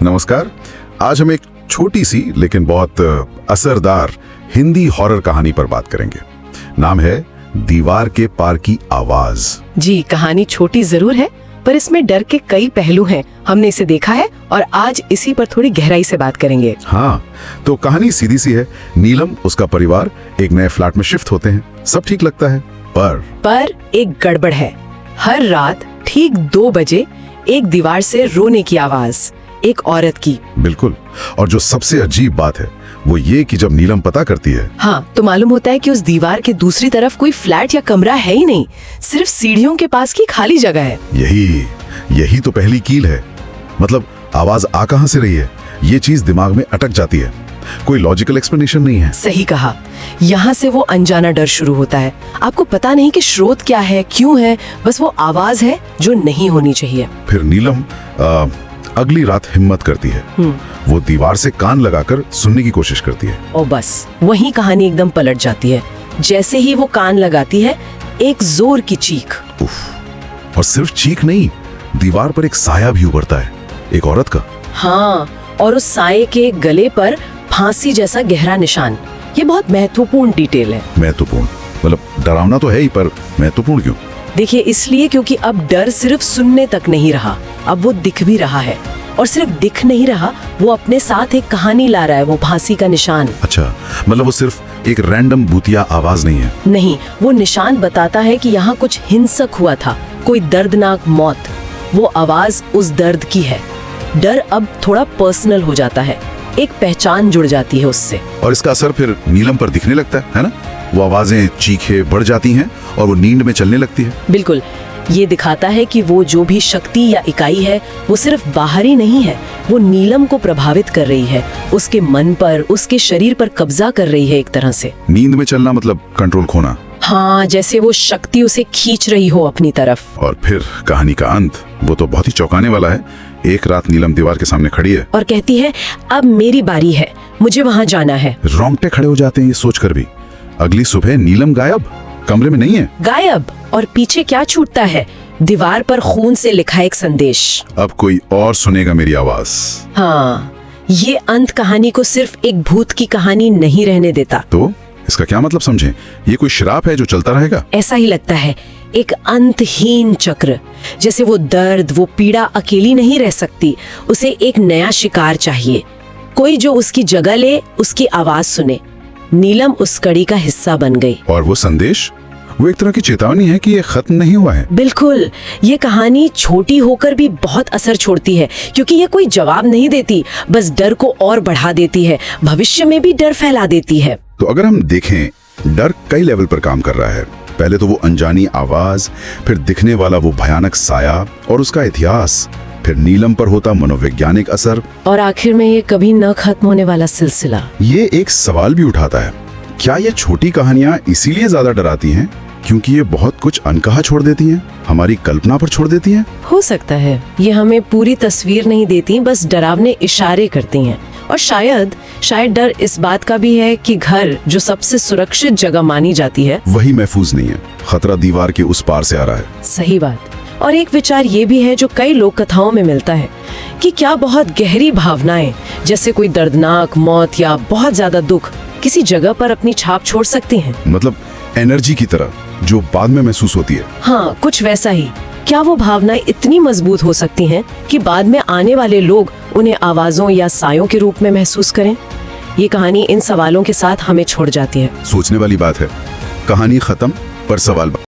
नमस्कार। आज हम एक छोटी सी लेकिन बहुत असरदार हिंदी हॉरर कहानी पर बात करेंगे। नाम है दीवार के पार की आवाज। जी, कहानी छोटी जरूर है पर इसमें डर के कई पहलू हैं। हमने इसे देखा है और आज इसी पर थोड़ी गहराई से बात करेंगे। हाँ, तो कहानी सीधी सी है। नीलम, उसका परिवार एक नए फ्लैट में शिफ्ट होते हैं। सब ठीक लगता है, पर एक गड़बड़ है। हर रात ठीक 2 बजे एक दीवार से रोने की आवाज, एक औरत की। बिल्कुल। और जो सबसे अजीब बात है वो ये कि जब नीलम पता करती है, हाँ, तो मालूम होता है कि उस दीवार के दूसरी तरफ कोई फ्लैट या कमरा है ही नहीं, सिर्फ सीढ़ियों के पास की खाली जगह है। यही तो पहली कील है। मतलब आवाज आ कहां से रही है, ये चीज दिमाग में अटक जाती है। कोई लॉजिकल एक्सप्लेनेशन नहीं है। सही कहा। यहाँ से वो अनजाना डर शुरू होता है। आपको पता नहीं कि स्रोत क्या है, क्यों है, बस वो आवाज है जो नहीं होनी चाहिए। फिर नीलम अगली रात हिम्मत करती है। वो दीवार से कान लगाकर सुनने की कोशिश करती है और बस वही कहानी एकदम पलट जाती है। जैसे ही वो कान लगाती है, एक जोर की चीख। उफ। और सिर्फ चीख नहीं, दीवार पर एक साया भी उभरता है, एक औरत का। हाँ, और उस साये के गले पर फांसी जैसा गहरा निशान। ये बहुत महत्वपूर्ण डिटेल है। महत्वपूर्ण मतलब डरावना तो है ही, पर महत्वपूर्ण क्यों? देखिए, इसलिए क्योंकि अब डर सिर्फ सुनने तक नहीं रहा, अब वो दिख भी रहा है। और सिर्फ दिख नहीं रहा, वो अपने साथ एक कहानी ला रहा है, वो फांसी का निशान। अच्छा, मतलब वो सिर्फ एक रैंडम भूतिया आवाज नहीं है। नहीं, वो निशान बताता है कि यहाँ कुछ हिंसक हुआ था, कोई दर्दनाक मौत। वो आवाज उस दर्द की है। डर अब थोड़ा पर्सनल हो जाता है, एक पहचान जुड़ जाती है उससे। और इसका असर फिर नीलम पर दिखने लगता है ना? वो आवाजें, चीखें बढ़ जाती हैं और वो नींद में चलने लगती है। बिल्कुल। ये दिखाता है कि वो जो भी शक्ति या इकाई है, वो सिर्फ बाहरी नहीं है, वो नीलम को प्रभावित कर रही है, उसके मन पर, उसके शरीर पर कब्जा कर रही है एक तरह से। नींद में चलना मतलब कंट्रोल खोना। हाँ, जैसे वो शक्ति उसे खींच रही हो अपनी तरफ। और फिर कहानी का अंत, वो तो बहुत ही चौंकाने वाला है। एक रात नीलम दीवार के सामने खड़ी है और कहती है, अब मेरी बारी है, मुझे वहाँ जाना है। रोंगटे खड़े हो जाते हैं ये सोचकर भी। अगली सुबह नीलम गायब, कमरे में नहीं है। गायब। और पीछे क्या छूटता है? दीवार पर खून से लिखा एक संदेश। अब कोई और सुनेगा मेरी आवाज। हाँ, ये अंत कहानी को सिर्फ एक भूत की कहानी नहीं रहने देता। तो इसका क्या मतलब समझें? ये कोई श्राप है जो चलता रहेगा? ऐसा ही लगता है, एक अंतहीन चक्र। जैसे वो दर्द, वो पीड़ा अकेली नहीं रह सकती, उसे एक नया शिकार चाहिए, कोई जो उसकी जगह ले, उसकी आवाज सुने। नीलम उस कड़ी का हिस्सा बन गई। और वो संदेश, वो एक तरह की चेतावनी है कि ये खत्म नहीं हुआ है। बिल्कुल। ये कहानी छोटी होकर भी बहुत असर छोड़ती है, क्योंकि ये कोई जवाब नहीं देती, बस डर को और बढ़ा देती है, भविष्य में भी डर फैला देती है। तो अगर हम देखें, डर कई लेवल पर काम कर रहा है। पहले तो वो अनजानी आवाज, फिर दिखने वाला वो भयानक साया और उसका इतिहास, फिर नीलम पर होता मनोवैज्ञानिक असर, और आखिर में ये कभी न खत्म होने वाला सिलसिला। ये एक सवाल भी उठाता है, क्या ये छोटी कहानियां इसीलिए ज्यादा डराती हैं क्योंकि ये बहुत कुछ अनकहा छोड़ देती हैं, हमारी कल्पना पर छोड़ देती हैं? हो सकता है ये हमें पूरी तस्वीर नहीं देती, बस डरावने इशारे करती हैं। और शायद डर इस बात का भी है कि घर जो सबसे सुरक्षित जगह मानी जाती है, वही महफूज नहीं है। खतरा दीवार के उस पार से आ रहा है। सही बात। और एक विचार ये भी है जो कई लोक कथाओं में मिलता है कि क्या बहुत गहरी भावनाएं, जैसे कोई दर्दनाक मौत या बहुत ज्यादा दुख, किसी जगह पर अपनी छाप छोड़ सकती हैं। मतलब एनर्जी की तरह जो बाद में महसूस होती है। हाँ, कुछ वैसा ही। क्या वो भावनाएं इतनी मजबूत हो सकती हैं कि बाद में आने वाले लोग उन्हें आवाजों या सायों के रूप में महसूस करें? ये कहानी इन सवालों के साथ हमें छोड़ जाती है। सोचने वाली बात है। कहानी खत्म, पर सवाल